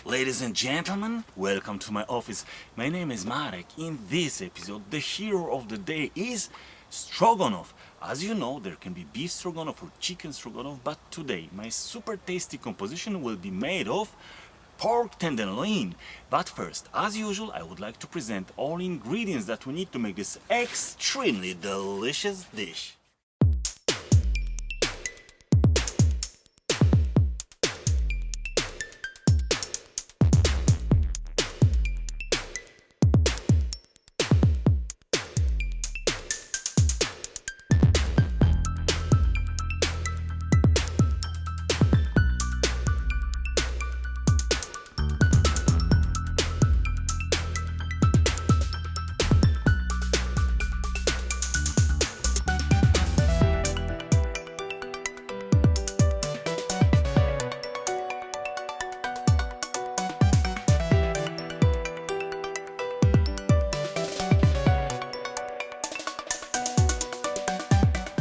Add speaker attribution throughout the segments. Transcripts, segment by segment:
Speaker 1: Ladies and gentlemen, welcome to my office. My name is Marek. In this episode, the hero of the day is Stroganoff. As you know, there can be beef stroganoff or chicken stroganoff, but today my super tasty composition will be made of pork tenderloin. But first, as usual, I would like to present all ingredients that we need to make this extremely delicious dish.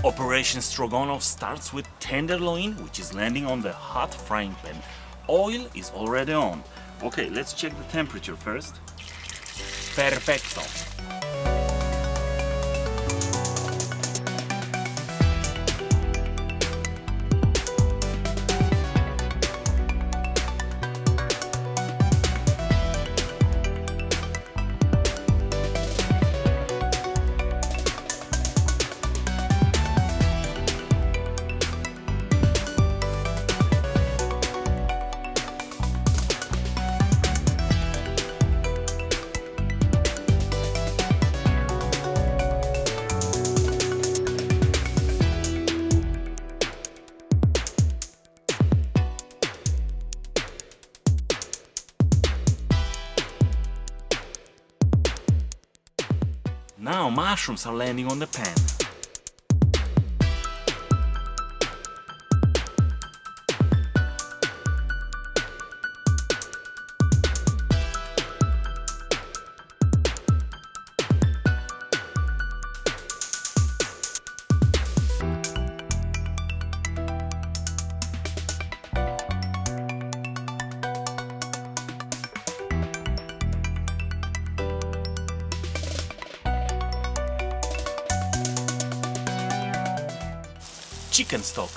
Speaker 1: Operation Stroganoff starts with tenderloin, which is landing on the hot frying pan. Oil is already on. Okay, let's check the temperature first. Perfecto. Now mushrooms are landing on the pan. Chicken stock.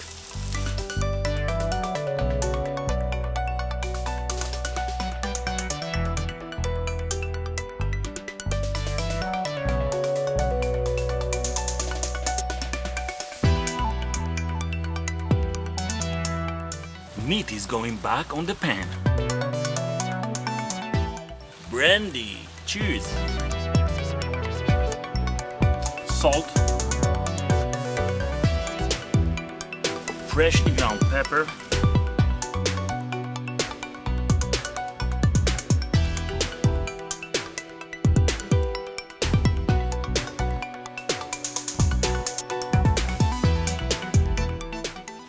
Speaker 1: Meat is going back on the pan. Brandy, cheese, salt, freshly ground pepper,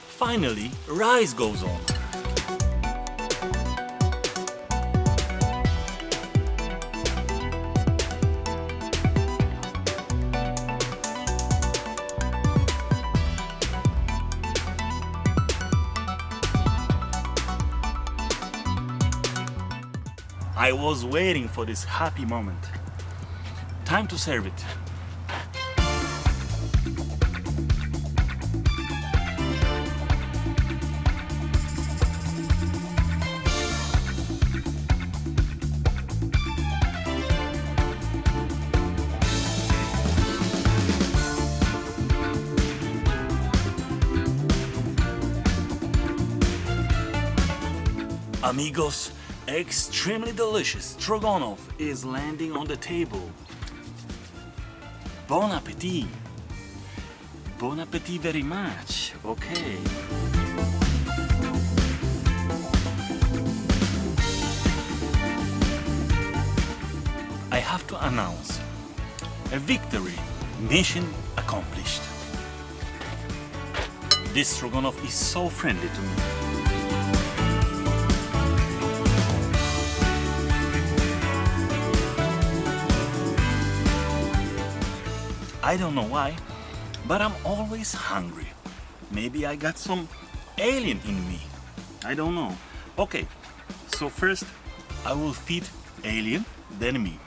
Speaker 1: finally rice goes on. I was waiting for this happy moment. Time to serve it. Amigos, extremely delicious stroganoff is landing on the table. Bon appetit! Bon appetit very much. Okay. I have to announce a victory. Mission accomplished. This stroganoff is so friendly to me. I don't know why, but I'm always hungry. Maybe I got some alien in me. I don't know. Okay, so first I will feed Alien, then me.